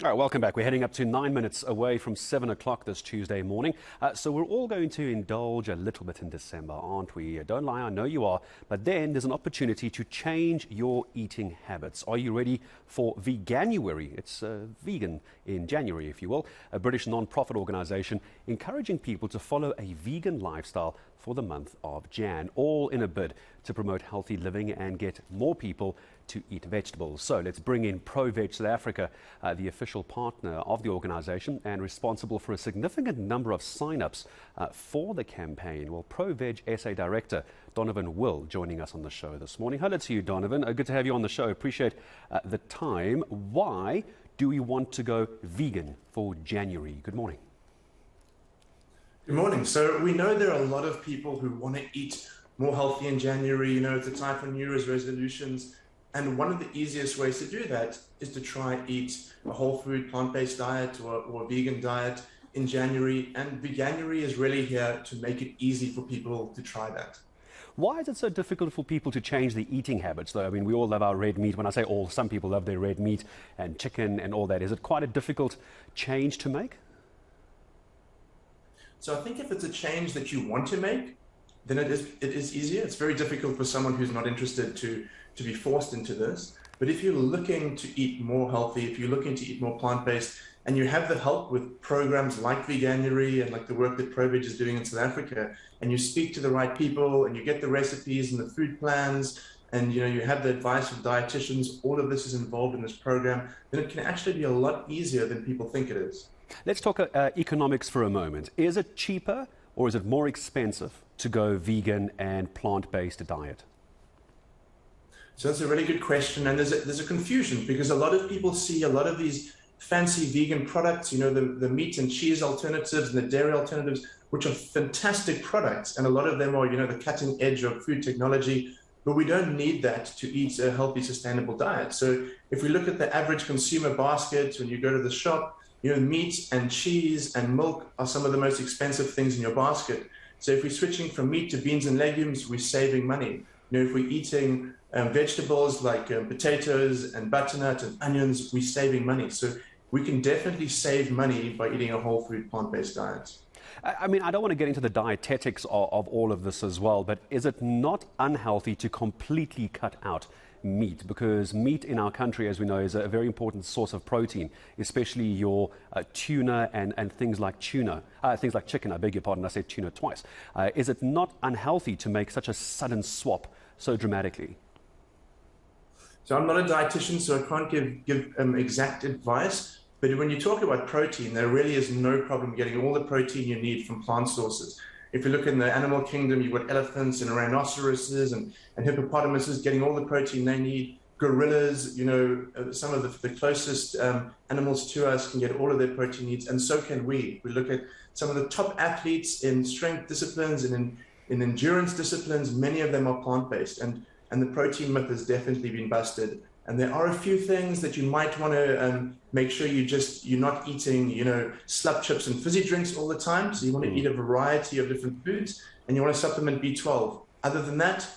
All right, welcome back. We're heading up to 9 minutes away from 7 o'clock this Tuesday morning. So we're all going to indulge a little bit in December, aren't we? Don't lie, I know you are. But then there's an opportunity to change your eating habits. Are you ready for Veganuary? It's vegan in January, if you will. A British non-profit organisation encouraging people to follow a vegan lifestyle for the month of Jan, all in a bid to promote healthy living and get more people to eat vegetables. So let's bring in ProVeg SA Africa, the official partner of the organisation and responsible for a significant number of sign-ups for the campaign. Well, ProVeg SA Director Donovan will joining us on the show this morning. Hello to you, Donovan. Good to have you on the show. Appreciate the time. Why do we want to go vegan for January? Good morning. Good morning. So we know there are a lot of people who want to eat more healthy in January. You know, it's a time for New Year's resolutions. And one of the easiest ways to do that is to try eat a whole food, plant-based diet or a vegan diet in January. And Veganuary is really here to make it easy for people to try that. Why is it so difficult for people to change their eating habits, though? I mean, we all love our red meat. When I say all, some people love their red meat and chicken and all that. Is it quite a difficult change to make? So I think if it's a change that you want to make, then it is easier. It's very difficult for someone who's not interested to be forced into this. But if you're looking to eat more healthy, if you're looking to eat more plant-based, and you have the help with programs like Veganuary and like the work that ProVeg is doing in South Africa, and you speak to the right people and you get the recipes and the food plans, and you have the advice of dietitians, all of this is involved in this program, then it can actually be a lot easier than people think it is. Let's talk economics for a moment. Is it cheaper or is it more expensive to go vegan and plant-based diet? So that's a really good question, and there's a confusion because a lot of people see a lot of these fancy vegan products, the meat and cheese alternatives and the dairy alternatives, which are fantastic products, and a lot of them are, the cutting edge of food technology, but we don't need that to eat a healthy, sustainable diet. So if we look at the average consumer basket, when you go to the shop, meat and cheese and milk are some of the most expensive things in your basket. So if we're switching from meat to beans and legumes, we're saving money. If we're eating vegetables like potatoes and butternut and onions, we're saving money. So we can definitely save money by eating a whole food plant-based diet. I mean, I don't want to get into the dietetics of all of this as well, but is it not unhealthy to completely cut out meat? Because meat in our country, as we know, is a very important source of protein, especially your tuna and things like chicken, I beg your pardon, I said tuna twice. Is it not unhealthy to make such a sudden swap so dramatically? So I'm not a dietitian, so I can't give exact advice. But when you talk about protein, there really is no problem getting all the protein you need from plant sources. If you look in the animal kingdom, you've got elephants and rhinoceroses and hippopotamuses getting all the protein they need. Gorillas, some of the closest animals to us can get all of their protein needs, and so can we. We look at some of the top athletes in strength disciplines and in endurance disciplines. Many of them are plant-based, and the protein myth has definitely been busted. And there are a few things that you might want to make sure you're not eating, slub chips and fizzy drinks all the time. So you want to eat a variety of different foods, and you want to supplement B12. Other than that,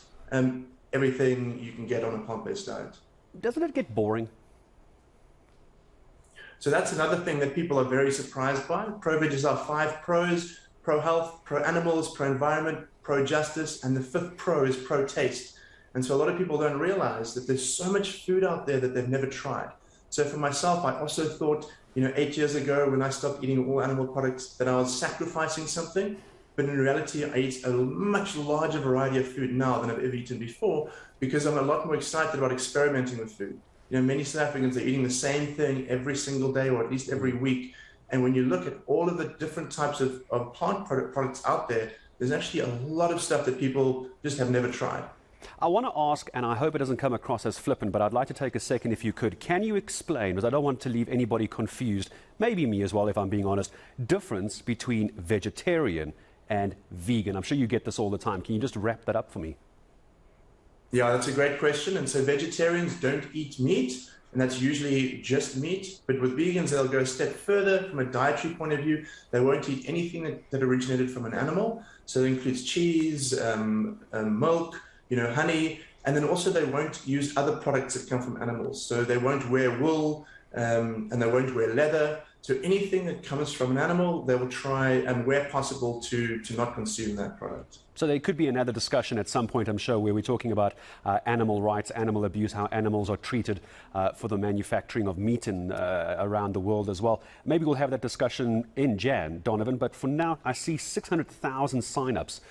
everything you can get on a plant-based diet. Doesn't it get boring? So that's another thing that people are very surprised by. ProVeg is our 5 pros: pro-health, pro-animals, pro-environment, pro-justice, and the 5th pro is pro-taste. And so a lot of people don't realize that there's so much food out there that they've never tried. So for myself, I also thought, 8 years ago when I stopped eating all animal products, that I was sacrificing something. But in reality, I eat a much larger variety of food now than I've ever eaten before, because I'm a lot more excited about experimenting with food. Many South Africans are eating the same thing every single day, or at least every week. And when you look at all of the different types of plant products out there, there's actually a lot of stuff that people just have never tried. I want to ask, and I hope it doesn't come across as flippant, but I'd like to take a second if you could. Can you explain, because I don't want to leave anybody confused, maybe me as well if I'm being honest, difference between vegetarian and vegan? I'm sure you get this all the time. Can you just wrap that up for me? Yeah, that's a great question. And so vegetarians don't eat meat, and that's usually just meat. But with vegans, they'll go a step further from a dietary point of view. They won't eat anything that originated from an animal. So it includes cheese, milk, honey, and then also they won't use other products that come from animals. So they won't wear wool, and they won't wear leather. So anything that comes from an animal, they will try and, where possible, to not consume that product. So there could be another discussion at some point, I'm sure, where we're talking about animal rights, animal abuse, how animals are treated for the manufacturing of meat around the world as well. Maybe we'll have that discussion in Jan, Donovan, but for now, I see 600,000 sign-ups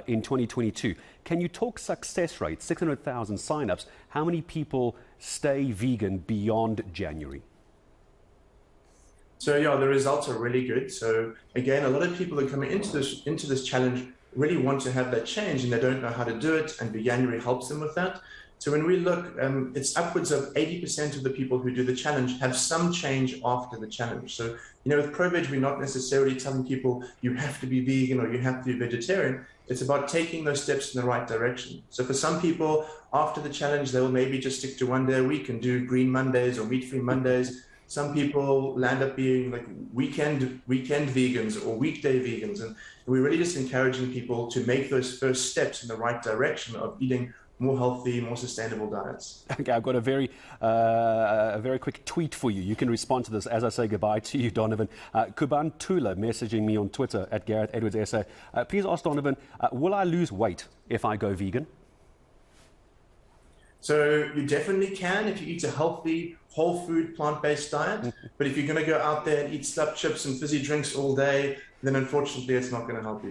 in 2022. Can you talk success rate? 600,000 sign-ups. How many people stay vegan beyond January? So yeah, the results are really good. So again, a lot of people that come into this challenge really want to have that change, and they don't know how to do it, and Veganuary helps them with that. So when we look, it's upwards of 80% of the people who do the challenge have some change after the challenge. So, with ProVeg, we're not necessarily telling people you have to be vegan or you have to be vegetarian. It's about taking those steps in the right direction. So for some people, after the challenge, they will maybe just stick to 1 day a week and do green Mondays or meat-free Mondays. Some people land up being like weekend vegans or weekday vegans. And we're really just encouraging people to make those first steps in the right direction of eating more healthy, more sustainable diets. Okay, I've got a very quick tweet for you. You can respond to this as I say goodbye to you, Donovan. Kuban Tula messaging me on Twitter at Gareth Edwards SA. Please ask Donovan, will I lose weight if I go vegan? So you definitely can if you eat a healthy, whole food, plant-based diet. But if you're going to go out there and eat slap chips and fizzy drinks all day, then unfortunately it's not going to help you.